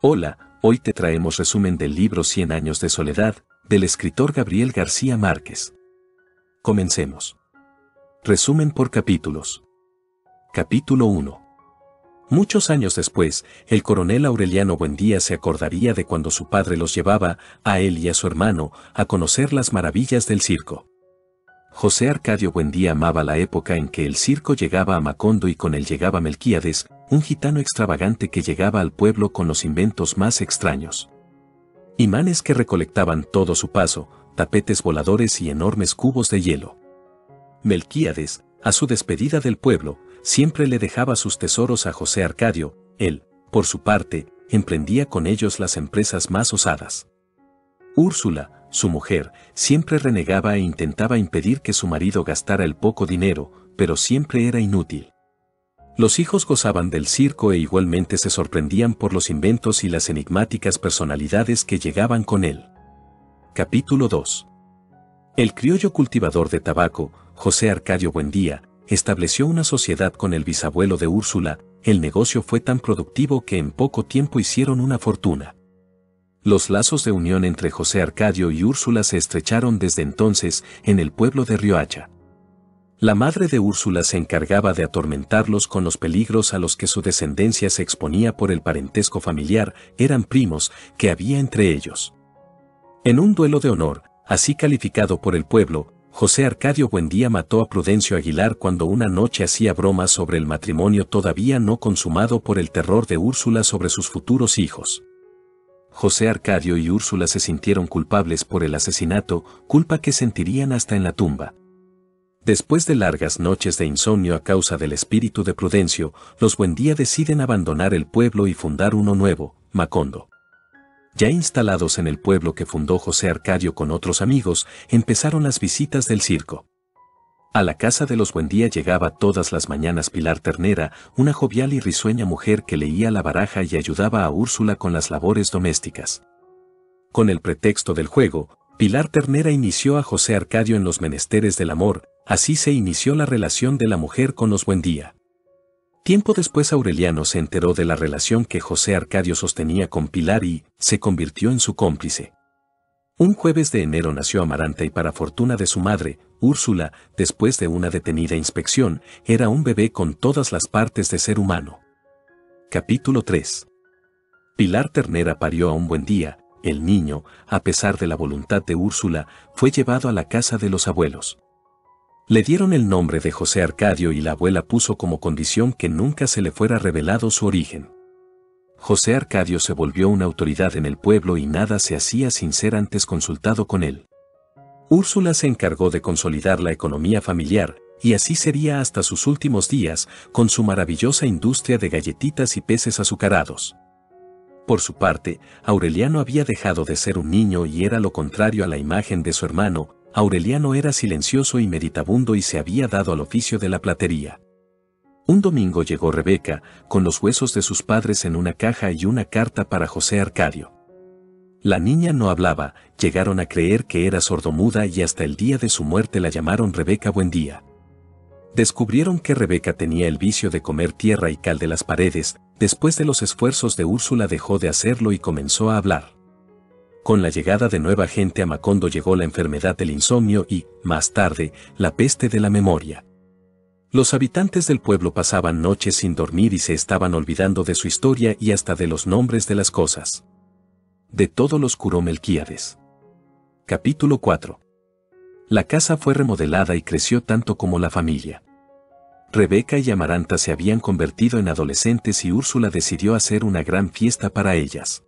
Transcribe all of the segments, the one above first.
Hola, hoy te traemos resumen del libro 100 años de soledad, del escritor Gabriel García Márquez. Comencemos. Resumen por capítulos. Capítulo 1. Muchos años después, el coronel Aureliano Buendía se acordaría de cuando su padre los llevaba, a él y a su hermano, a conocer las maravillas del circo. José Arcadio Buendía amaba la época en que el circo llegaba a Macondo y con él llegaba Melquíades, un gitano extravagante que llegaba al pueblo con los inventos más extraños. Imanes que recolectaban todo su paso, tapetes voladores y enormes cubos de hielo. Melquíades, a su despedida del pueblo, siempre le dejaba sus tesoros a José Arcadio. Él, por su parte, emprendía con ellos las empresas más osadas. Úrsula, su mujer, siempre renegaba e intentaba impedir que su marido gastara el poco dinero, pero siempre era inútil. Los hijos gozaban del circo e igualmente se sorprendían por los inventos y las enigmáticas personalidades que llegaban con él. Capítulo 2. El criollo cultivador de tabaco, José Arcadio Buendía, estableció una sociedad con el bisabuelo de Úrsula. El negocio fue tan productivo que en poco tiempo hicieron una fortuna. Los lazos de unión entre José Arcadio y Úrsula se estrecharon desde entonces en el pueblo de Riohacha. La madre de Úrsula se encargaba de atormentarlos con los peligros a los que su descendencia se exponía por el parentesco familiar. Eran primos que había entre ellos. En un duelo de honor, así calificado por el pueblo, José Arcadio Buendía mató a Prudencio Aguilar cuando una noche hacía bromas sobre el matrimonio todavía no consumado por el terror de Úrsula sobre sus futuros hijos. José Arcadio y Úrsula se sintieron culpables por el asesinato, culpa que sentirían hasta en la tumba. Después de largas noches de insomnio a causa del espíritu de Prudencio, los Buendía deciden abandonar el pueblo y fundar uno nuevo, Macondo. Ya instalados en el pueblo que fundó José Arcadio con otros amigos, empezaron las visitas del circo. A la casa de los Buendía llegaba todas las mañanas Pilar Ternera, una jovial y risueña mujer que leía la baraja y ayudaba a Úrsula con las labores domésticas. Con el pretexto del juego, Pilar Ternera inició a José Arcadio en los menesteres del amor. Así se inició la relación de la mujer con los Buendía. Tiempo después Aureliano se enteró de la relación que José Arcadio sostenía con Pilar y se convirtió en su cómplice. Un jueves de enero nació Amaranta y para fortuna de su madre, Úrsula, después de una detenida inspección, era un bebé con todas las partes de ser humano. Capítulo 3. Pilar Ternera parió a un Buendía. El niño, a pesar de la voluntad de Úrsula, fue llevado a la casa de los abuelos. Le dieron el nombre de José Arcadio y la abuela puso como condición que nunca se le fuera revelado su origen. José Arcadio se volvió una autoridad en el pueblo y nada se hacía sin ser antes consultado con él. Úrsula se encargó de consolidar la economía familiar, y así sería hasta sus últimos días, con su maravillosa industria de galletitas y peces azucarados. Por su parte, Aureliano había dejado de ser un niño y era lo contrario a la imagen de su hermano. Aureliano era silencioso y meditabundo y se había dado al oficio de la platería. Un domingo llegó Rebeca, con los huesos de sus padres en una caja y una carta para José Arcadio. La niña no hablaba, llegaron a creer que era sordomuda y hasta el día de su muerte la llamaron Rebeca Buendía. Descubrieron que Rebeca tenía el vicio de comer tierra y cal de las paredes. Después de los esfuerzos de Úrsula dejó de hacerlo y comenzó a hablar. Con la llegada de nueva gente a Macondo llegó la enfermedad del insomnio y, más tarde, la peste de la memoria. Los habitantes del pueblo pasaban noches sin dormir y se estaban olvidando de su historia y hasta de los nombres de las cosas. De todo los curó Melquíades. Capítulo 4. La casa fue remodelada y creció tanto como la familia. Rebeca y Amaranta se habían convertido en adolescentes y Úrsula decidió hacer una gran fiesta para ellas.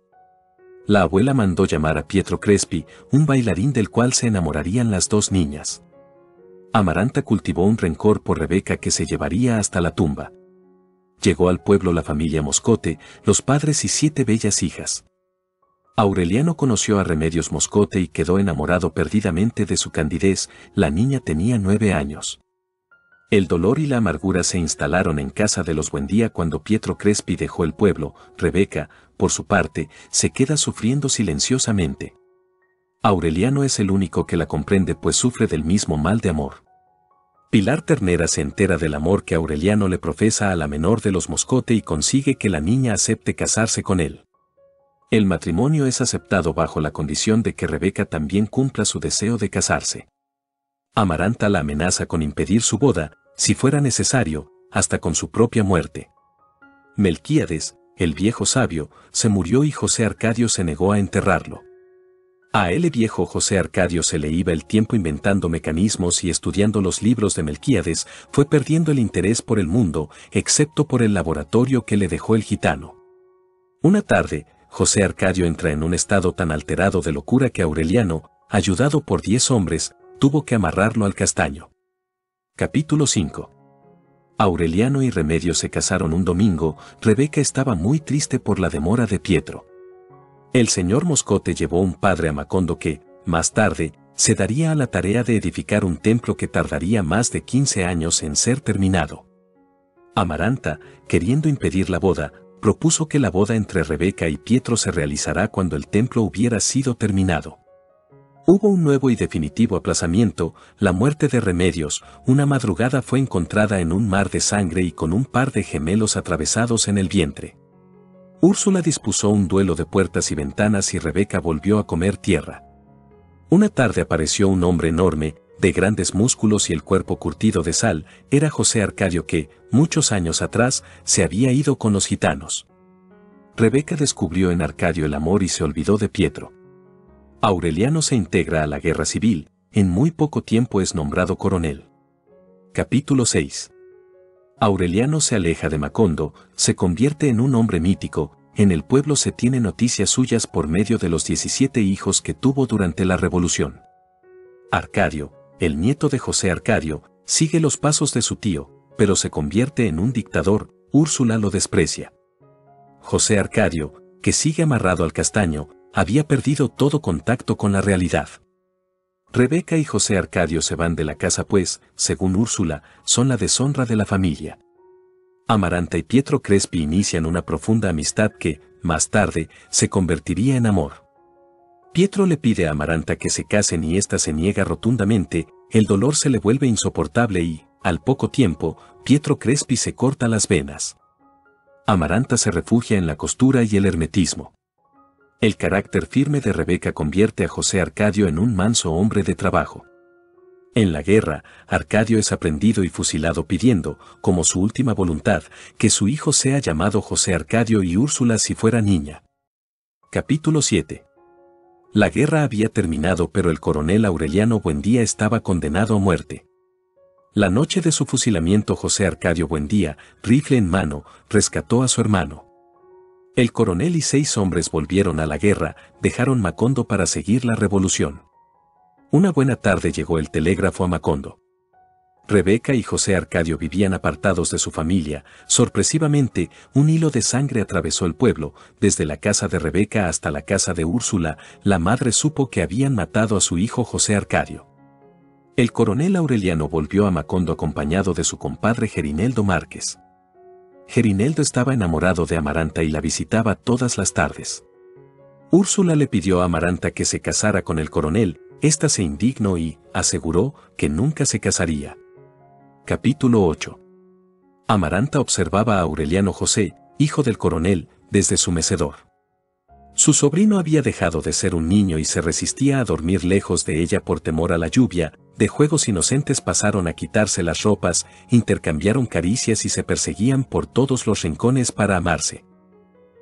La abuela mandó llamar a Pietro Crespi, un bailarín del cual se enamorarían las dos niñas. Amaranta cultivó un rencor por Rebeca que se llevaría hasta la tumba. Llegó al pueblo la familia Moscote, los padres y 7 bellas hijas. Aureliano conoció a Remedios Moscote y quedó enamorado perdidamente de su candidez. La niña tenía 9 años. El dolor y la amargura se instalaron en casa de los Buendía cuando Pietro Crespi dejó el pueblo. Rebeca, por su parte, se queda sufriendo silenciosamente. Aureliano es el único que la comprende pues sufre del mismo mal de amor. Pilar Ternera se entera del amor que Aureliano le profesa a la menor de los Moscote y consigue que la niña acepte casarse con él. El matrimonio es aceptado bajo la condición de que Rebeca también cumpla su deseo de casarse. Amaranta la amenaza con impedir su boda, si fuera necesario, hasta con su propia muerte. Melquíades, el viejo sabio, se murió y José Arcadio se negó a enterrarlo. A él, el viejo José Arcadio, se le iba el tiempo inventando mecanismos y estudiando los libros de Melquíades, fue perdiendo el interés por el mundo, excepto por el laboratorio que le dejó el gitano. Una tarde, José Arcadio entra en un estado tan alterado de locura que Aureliano, ayudado por 10 hombres, tuvo que amarrarlo al castaño. Capítulo 5. Aureliano y Remedios se casaron un domingo. Rebeca estaba muy triste por la demora de Pietro. El señor Moscote llevó un padre a Macondo que, más tarde, se daría a la tarea de edificar un templo que tardaría más de 15 años en ser terminado. Amaranta, queriendo impedir la boda, propuso que la boda entre Rebeca y Pietro se realizará cuando el templo hubiera sido terminado. Hubo un nuevo y definitivo aplazamiento. La muerte de Remedios. Una madrugada fue encontrada en un mar de sangre y con un par de gemelos atravesados en el vientre. Úrsula dispuso un duelo de puertas y ventanas y Rebeca volvió a comer tierra. Una tarde apareció un hombre enorme, de grandes músculos y el cuerpo curtido de sal. Era José Arcadio que, muchos años atrás, se había ido con los gitanos. Rebeca descubrió en Arcadio el amor y se olvidó de Pietro. Aureliano se integra a la guerra civil. En muy poco tiempo es nombrado coronel. Capítulo 6. Aureliano se aleja de Macondo, se convierte en un hombre mítico. En el pueblo se tiene noticias suyas por medio de los 17 hijos que tuvo durante la revolución. Arcadio, el nieto de José Arcadio, sigue los pasos de su tío, pero se convierte en un dictador. Úrsula lo desprecia. José Arcadio, que sigue amarrado al castaño, había perdido todo contacto con la realidad. Rebeca y José Arcadio se van de la casa pues, según Úrsula, son la deshonra de la familia. Amaranta y Pietro Crespi inician una profunda amistad que, más tarde, se convertiría en amor. Pietro le pide a Amaranta que se casen y ésta se niega rotundamente. El dolor se le vuelve insoportable y, al poco tiempo, Pietro Crespi se corta las venas. Amaranta se refugia en la costura y el hermetismo. El carácter firme de Rebeca convierte a José Arcadio en un manso hombre de trabajo. En la guerra, Arcadio es aprendido y fusilado pidiendo, como su última voluntad, que su hijo sea llamado José Arcadio y Úrsula si fuera niña. Capítulo 7. La guerra había terminado pero el coronel Aureliano Buendía estaba condenado a muerte. La noche de su fusilamiento José Arcadio Buendía, rifle en mano, rescató a su hermano. El coronel y 6 hombres volvieron a la guerra, dejaron Macondo para seguir la revolución. Una buena tarde llegó el telégrafo a Macondo. Rebeca y José Arcadio vivían apartados de su familia. Sorpresivamente, un hilo de sangre atravesó el pueblo. Desde la casa de Rebeca hasta la casa de Úrsula, la madre supo que habían matado a su hijo José Arcadio. El coronel Aureliano volvió a Macondo acompañado de su compadre Gerineldo Márquez. Gerineldo estaba enamorado de Amaranta y la visitaba todas las tardes. Úrsula le pidió a Amaranta que se casara con el coronel. Ésta se indignó y aseguró que nunca se casaría. Capítulo 8. Amaranta observaba a Aureliano José, hijo del coronel, desde su mecedor. Su sobrino había dejado de ser un niño y se resistía a dormir lejos de ella por temor a la lluvia. De juegos inocentes pasaron a quitarse las ropas, intercambiaron caricias y se perseguían por todos los rincones para amarse.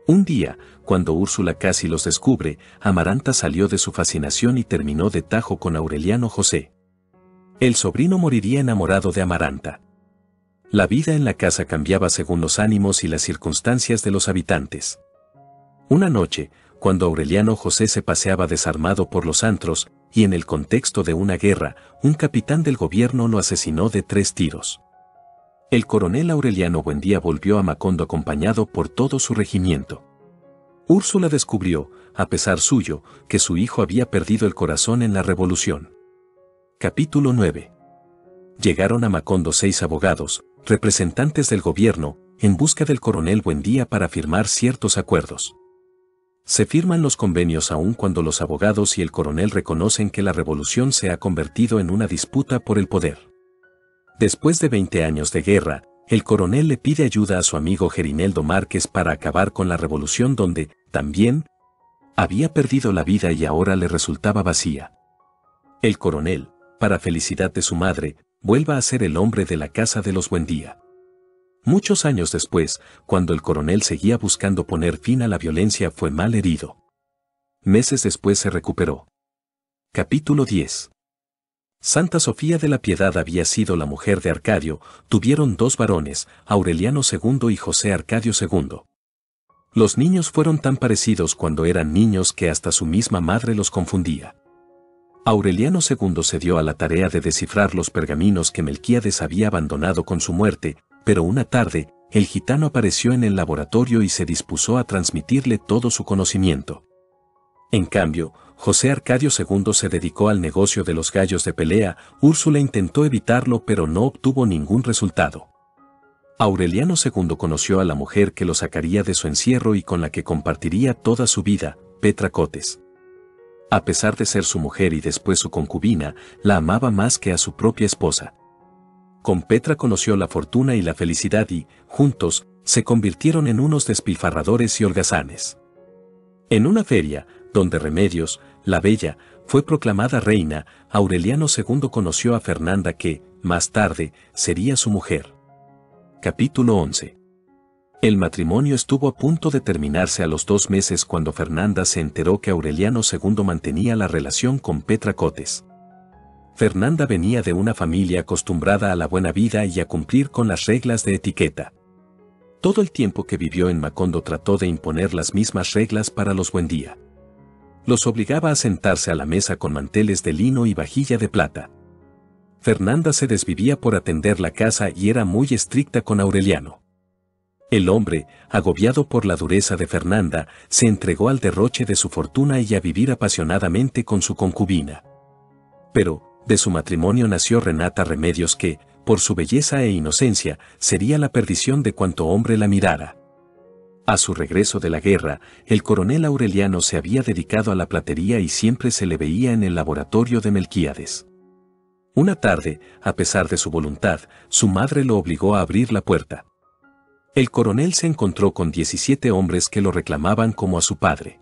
Un día, cuando Úrsula casi los descubre, Amaranta salió de su fascinación y terminó de tajo con Aureliano José. El sobrino moriría enamorado de Amaranta. La vida en la casa cambiaba según los ánimos y las circunstancias de los habitantes. Una noche, cuando Aureliano José se paseaba desarmado por los antros, y en el contexto de una guerra, un capitán del gobierno lo asesinó de 3 tiros. El coronel Aureliano Buendía volvió a Macondo acompañado por todo su regimiento. Úrsula descubrió, a pesar suyo, que su hijo había perdido el corazón en la revolución. Capítulo 9. Llegaron a Macondo 6 abogados, representantes del gobierno, en busca del coronel Buendía para firmar ciertos acuerdos. Se firman los convenios aun cuando los abogados y el coronel reconocen que la revolución se ha convertido en una disputa por el poder. Después de 20 años de guerra, el coronel le pide ayuda a su amigo Gerineldo Márquez para acabar con la revolución donde, también, Había perdido la vida y ahora le resultaba vacía. El coronel, para felicidad de su madre, vuelve a ser el hombre de la casa de los Buendía. Muchos años después, cuando el coronel seguía buscando poner fin a la violencia, fue mal herido. Meses después se recuperó. Capítulo 10. Santa Sofía de la Piedad había sido la mujer de Arcadio, tuvieron 2 varones, Aureliano II y José Arcadio II. Los niños fueron tan parecidos cuando eran niños que hasta su misma madre los confundía. Aureliano II se dio a la tarea de descifrar los pergaminos que Melquíades había abandonado con su muerte, pero una tarde, el gitano apareció en el laboratorio y se dispuso a transmitirle todo su conocimiento. En cambio, José Arcadio II se dedicó al negocio de los gallos de pelea. Úrsula intentó evitarlo pero no obtuvo ningún resultado. Aureliano II conoció a la mujer que lo sacaría de su encierro y con la que compartiría toda su vida, Petra Cotes. A pesar de ser su mujer y después su concubina, la amaba más que a su propia esposa. Con Petra conoció la fortuna y la felicidad y, juntos, se convirtieron en unos despilfarradores y holgazanes. En una feria, donde Remedios, la bella, fue proclamada reina, Aureliano II conoció a Fernanda que, más tarde, sería su mujer. Capítulo 11. El matrimonio estuvo a punto de terminarse a los 2 meses cuando Fernanda se enteró que Aureliano II mantenía la relación con Petra Cotes. Fernanda venía de una familia acostumbrada a la buena vida y a cumplir con las reglas de etiqueta. Todo el tiempo que vivió en Macondo trató de imponer las mismas reglas para los Buendía. Los obligaba a sentarse a la mesa con manteles de lino y vajilla de plata. Fernanda se desvivía por atender la casa y era muy estricta con Aureliano. El hombre, agobiado por la dureza de Fernanda, se entregó al derroche de su fortuna y a vivir apasionadamente con su concubina. Pero, de su matrimonio nació Renata Remedios que, por su belleza e inocencia, sería la perdición de cuanto hombre la mirara. A su regreso de la guerra, el coronel Aureliano se había dedicado a la platería y siempre se le veía en el laboratorio de Melquíades. Una tarde, a pesar de su voluntad, su madre lo obligó a abrir la puerta. El coronel se encontró con 17 hombres que lo reclamaban como a su padre.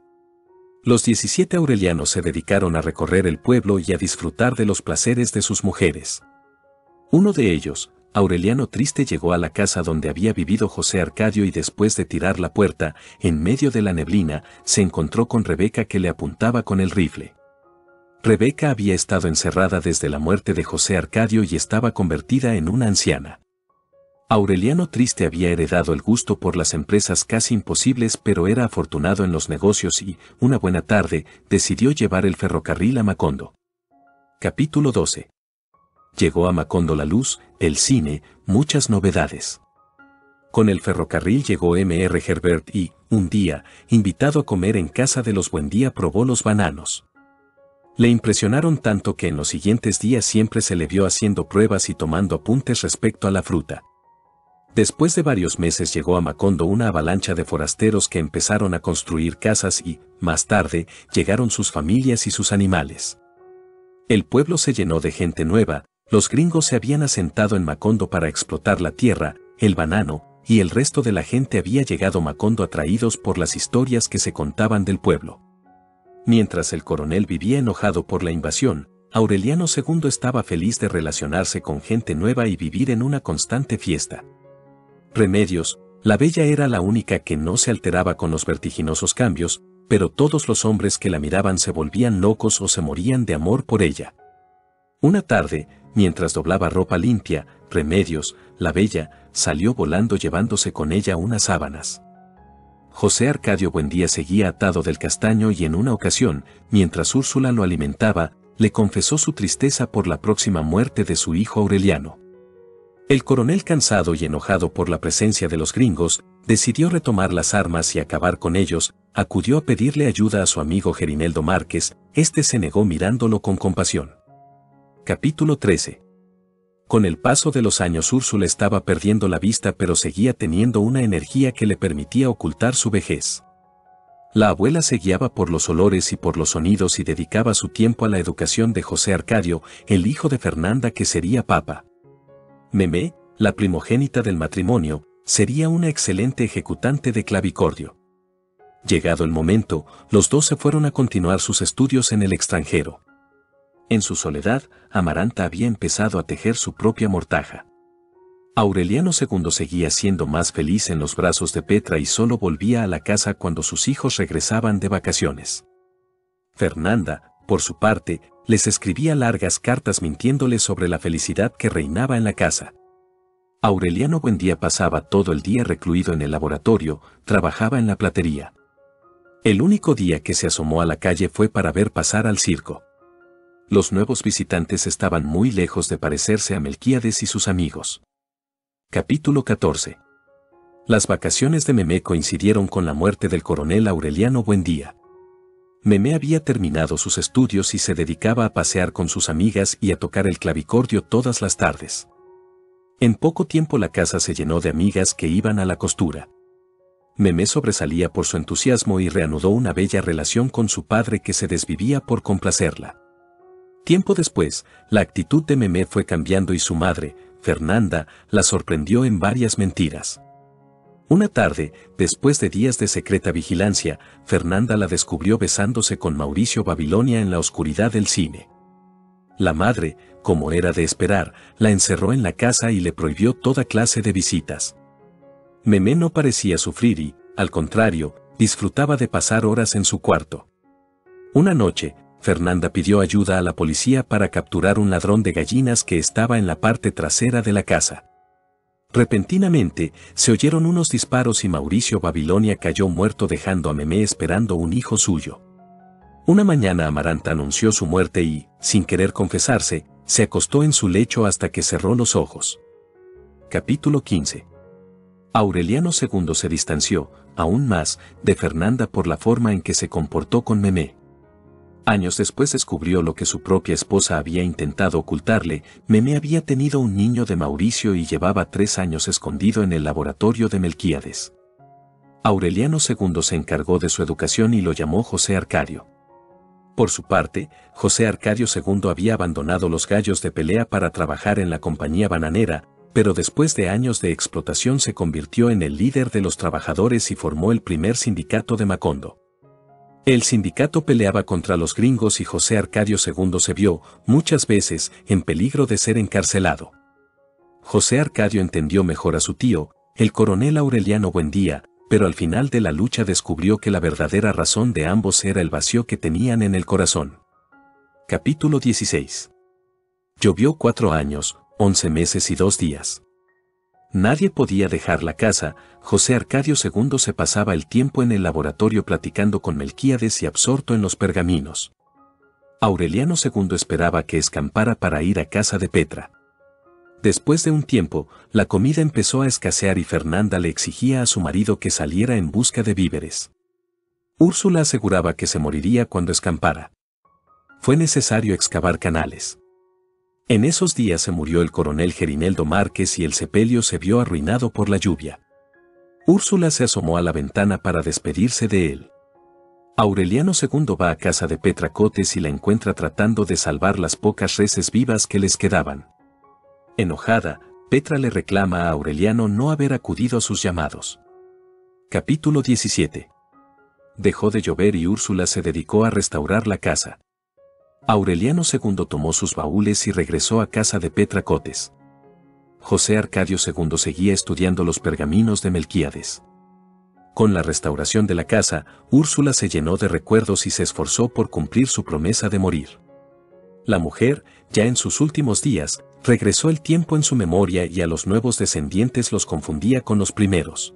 Los 17 aurelianos se dedicaron a recorrer el pueblo y a disfrutar de los placeres de sus mujeres. Uno de ellos, Aureliano Triste, llegó a la casa donde había vivido José Arcadio y después de tirar la puerta, en medio de la neblina, se encontró con Rebeca que le apuntaba con el rifle. Rebeca había estado encerrada desde la muerte de José Arcadio y estaba convertida en una anciana. Aureliano Triste había heredado el gusto por las empresas casi imposibles pero era afortunado en los negocios y, una buena tarde, decidió llevar el ferrocarril a Macondo. Capítulo 12. Llegó a Macondo la luz, el cine, muchas novedades. Con el ferrocarril llegó M.R. Herbert y, un día, invitado a comer en casa de los Buendía, probó los bananos. Le impresionaron tanto que en los siguientes días siempre se le vio haciendo pruebas y tomando apuntes respecto a la fruta. Después de varios meses llegó a Macondo una avalancha de forasteros que empezaron a construir casas y, más tarde, llegaron sus familias y sus animales. El pueblo se llenó de gente nueva, los gringos se habían asentado en Macondo para explotar la tierra, el banano, y el resto de la gente había llegado a Macondo atraídos por las historias que se contaban del pueblo. Mientras el coronel vivía enojado por la invasión, Aureliano II estaba feliz de relacionarse con gente nueva y vivir en una constante fiesta. Remedios, la bella era la única que no se alteraba con los vertiginosos cambios, pero todos los hombres que la miraban se volvían locos o se morían de amor por ella. Una tarde, mientras doblaba ropa limpia, Remedios, la bella, salió volando llevándose con ella unas sábanas. José Arcadio Buendía seguía atado del castaño y en una ocasión, mientras Úrsula lo alimentaba, le confesó su tristeza por la próxima muerte de su hijo Aureliano. El coronel, cansado y enojado por la presencia de los gringos, decidió retomar las armas y acabar con ellos. Acudió a pedirle ayuda a su amigo Gerineldo Márquez, este se negó mirándolo con compasión. Capítulo 13. Con el paso de los años Úrsula estaba perdiendo la vista pero seguía teniendo una energía que le permitía ocultar su vejez. La abuela se guiaba por los olores y por los sonidos y dedicaba su tiempo a la educación de José Arcadio, el hijo de Fernanda que sería papa. Memé, la primogénita del matrimonio, sería una excelente ejecutante de clavicordio. Llegado el momento, los dos se fueron a continuar sus estudios en el extranjero. En su soledad, Amaranta había empezado a tejer su propia mortaja. Aureliano II seguía siendo más feliz en los brazos de Petra y solo volvía a la casa cuando sus hijos regresaban de vacaciones. Fernanda, por su parte, les escribía largas cartas mintiéndoles sobre la felicidad que reinaba en la casa. Aureliano Buendía pasaba todo el día recluido en el laboratorio, trabajaba en la platería. El único día que se asomó a la calle fue para ver pasar al circo. Los nuevos visitantes estaban muy lejos de parecerse a Melquíades y sus amigos. Capítulo 14. Las vacaciones de Memé coincidieron con la muerte del coronel Aureliano Buendía. Memé había terminado sus estudios y se dedicaba a pasear con sus amigas y a tocar el clavicordio todas las tardes. En poco tiempo la casa se llenó de amigas que iban a la costura. Memé sobresalía por su entusiasmo y reanudó una bella relación con su padre que se desvivía por complacerla. Tiempo después, la actitud de Memé fue cambiando y su madre, Fernanda, la sorprendió en varias mentiras. Una tarde, después de días de secreta vigilancia, Fernanda la descubrió besándose con Mauricio Babilonia en la oscuridad del cine. La madre, como era de esperar, la encerró en la casa y le prohibió toda clase de visitas. Memé no parecía sufrir y, al contrario, disfrutaba de pasar horas en su cuarto. Una noche, Fernanda pidió ayuda a la policía para capturar un ladrón de gallinas que estaba en la parte trasera de la casa. Repentinamente, se oyeron unos disparos y Mauricio Babilonia cayó muerto dejando a Memé esperando un hijo suyo. Una mañana Amaranta anunció su muerte y, sin querer confesarse, se acostó en su lecho hasta que cerró los ojos. Capítulo 15. Aureliano II se distanció, aún más, de Fernanda por la forma en que se comportó con Memé. Años después descubrió lo que su propia esposa había intentado ocultarle: Memé había tenido un niño de Mauricio y llevaba 3 años escondido en el laboratorio de Melquíades. Aureliano II se encargó de su educación y lo llamó José Arcadio. Por su parte, José Arcadio II había abandonado los gallos de pelea para trabajar en la compañía bananera, pero después de años de explotación se convirtió en el líder de los trabajadores y formó el primer sindicato de Macondo. El sindicato peleaba contra los gringos y José Arcadio II se vio, muchas veces, en peligro de ser encarcelado. José Arcadio entendió mejor a su tío, el coronel Aureliano Buendía, pero al final de la lucha descubrió que la verdadera razón de ambos era el vacío que tenían en el corazón. Capítulo 16. Llovió 4 años, 11 meses y 2 días. Nadie podía dejar la casa. José Arcadio II se pasaba el tiempo en el laboratorio platicando con Melquíades y absorto en los pergaminos. Aureliano II esperaba que escampara para ir a casa de Petra. Después de un tiempo, la comida empezó a escasear y Fernanda le exigía a su marido que saliera en busca de víveres. Úrsula aseguraba que se moriría cuando escampara. Fue necesario excavar canales. En esos días se murió el coronel Gerineldo Márquez y el sepelio se vio arruinado por la lluvia. Úrsula se asomó a la ventana para despedirse de él. Aureliano II va a casa de Petra Cotes y la encuentra tratando de salvar las pocas reses vivas que les quedaban. Enojada, Petra le reclama a Aureliano no haber acudido a sus llamados. Capítulo 17. Dejó de llover y Úrsula se dedicó a restaurar la casa. Aureliano II tomó sus baúles y regresó a casa de Petra Cotes. José Arcadio II seguía estudiando los pergaminos de Melquíades. Con la restauración de la casa, Úrsula se llenó de recuerdos y se esforzó por cumplir su promesa de morir. La mujer, ya en sus últimos días, regresó el tiempo en su memoria y a los nuevos descendientes los confundía con los primeros.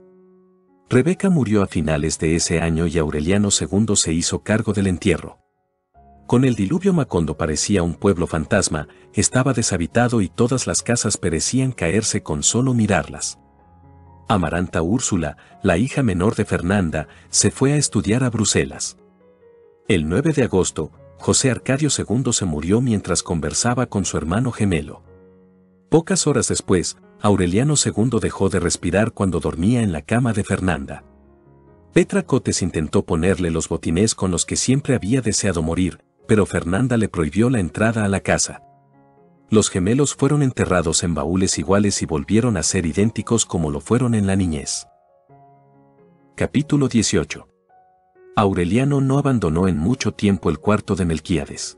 Rebeca murió a finales de ese año y Aureliano II se hizo cargo del entierro. Con el diluvio Macondo parecía un pueblo fantasma, estaba deshabitado y todas las casas parecían caerse con solo mirarlas. Amaranta Úrsula, la hija menor de Fernanda, se fue a estudiar a Bruselas. El 9 de agosto, José Arcadio II se murió mientras conversaba con su hermano gemelo. Pocas horas después, Aureliano II dejó de respirar cuando dormía en la cama de Fernanda. Petra Cotes intentó ponerle los botines con los que siempre había deseado morir, pero Fernanda le prohibió la entrada a la casa. Los gemelos fueron enterrados en baúles iguales y volvieron a ser idénticos como lo fueron en la niñez. Capítulo 18. Aureliano no abandonó en mucho tiempo el cuarto de Melquíades.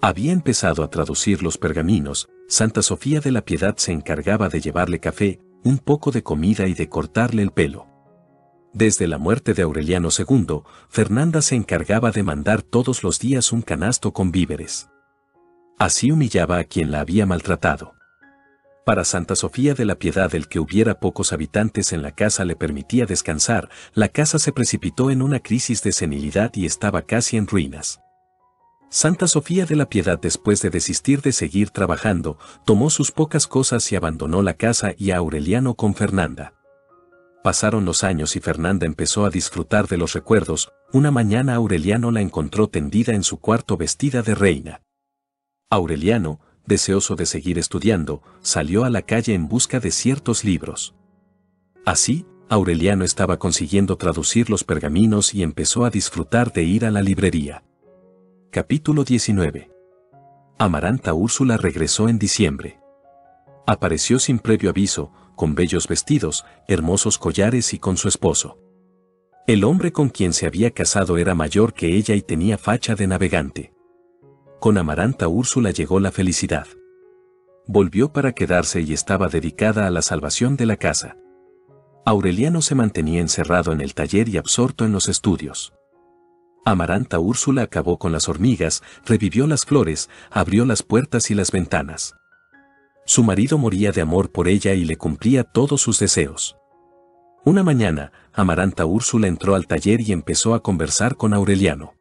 Había empezado a traducir los pergaminos, Santa Sofía de la Piedad se encargaba de llevarle café, un poco de comida y de cortarle el pelo. Desde la muerte de Aureliano II, Fernanda se encargaba de mandar todos los días un canasto con víveres. Así humillaba a quien la había maltratado. Para Santa Sofía de la Piedad, el que hubiera pocos habitantes en la casa le permitía descansar, la casa se precipitó en una crisis de senilidad y estaba casi en ruinas. Santa Sofía de la Piedad, después de desistir de seguir trabajando, tomó sus pocas cosas y abandonó la casa y a Aureliano con Fernanda. Pasaron los años y Fernanda empezó a disfrutar de los recuerdos. Una mañana Aureliano la encontró tendida en su cuarto vestida de reina. Aureliano, deseoso de seguir estudiando, salió a la calle en busca de ciertos libros. Así, Aureliano estaba consiguiendo traducir los pergaminos y empezó a disfrutar de ir a la librería. Capítulo 19. Amaranta Úrsula regresó en diciembre. Apareció sin previo aviso, con bellos vestidos, hermosos collares y con su esposo. El hombre con quien se había casado era mayor que ella y tenía facha de navegante. Con Amaranta Úrsula llegó la felicidad. Volvió para quedarse y estaba dedicada a la salvación de la casa. Aureliano se mantenía encerrado en el taller y absorto en los estudios. Amaranta Úrsula acabó con las hormigas, revivió las flores, abrió las puertas y las ventanas. Su marido moría de amor por ella y le cumplía todos sus deseos. Una mañana, Amaranta Úrsula entró al taller y empezó a conversar con Aureliano.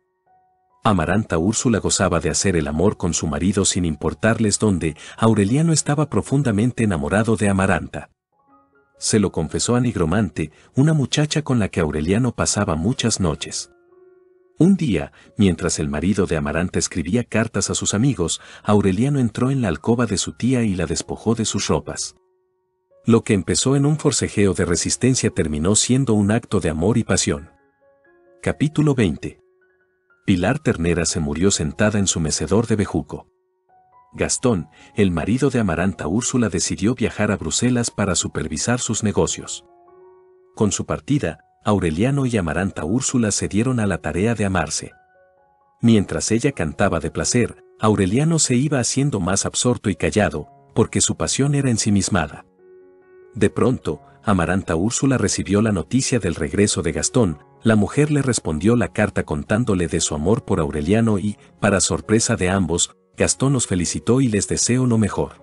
Amaranta Úrsula gozaba de hacer el amor con su marido sin importarles dónde. Aureliano estaba profundamente enamorado de Amaranta. Se lo confesó a Nigromante, una muchacha con la que Aureliano pasaba muchas noches. Un día, mientras el marido de Amaranta escribía cartas a sus amigos, Aureliano entró en la alcoba de su tía y la despojó de sus ropas. Lo que empezó en un forcejeo de resistencia terminó siendo un acto de amor y pasión. Capítulo 20. Pilar Ternera se murió sentada en su mecedor de bejuco. Gastón, el marido de Amaranta Úrsula, decidió viajar a Bruselas para supervisar sus negocios. Con su partida, Aureliano y Amaranta Úrsula se dieron a la tarea de amarse. Mientras ella cantaba de placer, Aureliano se iba haciendo más absorto y callado, porque su pasión era ensimismada. De pronto, Amaranta Úrsula recibió la noticia del regreso de Gastón. La mujer le respondió la carta contándole de su amor por Aureliano y, para sorpresa de ambos, Gastón los felicitó y les deseó lo mejor.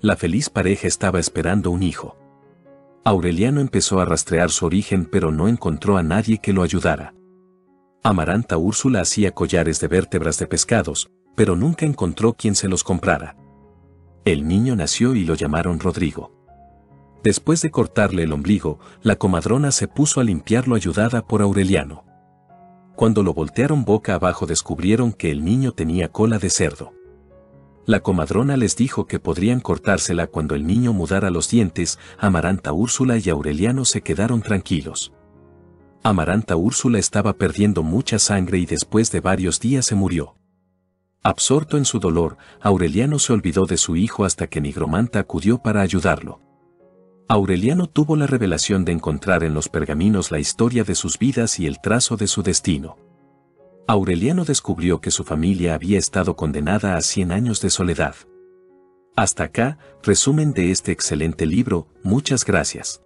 La feliz pareja estaba esperando un hijo. Aureliano empezó a rastrear su origen pero no encontró a nadie que lo ayudara. Amaranta Úrsula hacía collares de vértebras de pescados, pero nunca encontró quien se los comprara. El niño nació y lo llamaron Rodrigo. Después de cortarle el ombligo, la comadrona se puso a limpiarlo ayudada por Aureliano. Cuando lo voltearon boca abajo descubrieron que el niño tenía cola de cerdo. La comadrona les dijo que podrían cortársela cuando el niño mudara los dientes. Amaranta Úrsula y Aureliano se quedaron tranquilos. Amaranta Úrsula estaba perdiendo mucha sangre y después de varios días se murió. Absorto en su dolor, Aureliano se olvidó de su hijo hasta que Nigromante acudió para ayudarlo. Aureliano tuvo la revelación de encontrar en los pergaminos la historia de sus vidas y el trazo de su destino. Aureliano descubrió que su familia había estado condenada a 100 años de soledad. Hasta acá, resumen de este excelente libro. Muchas gracias.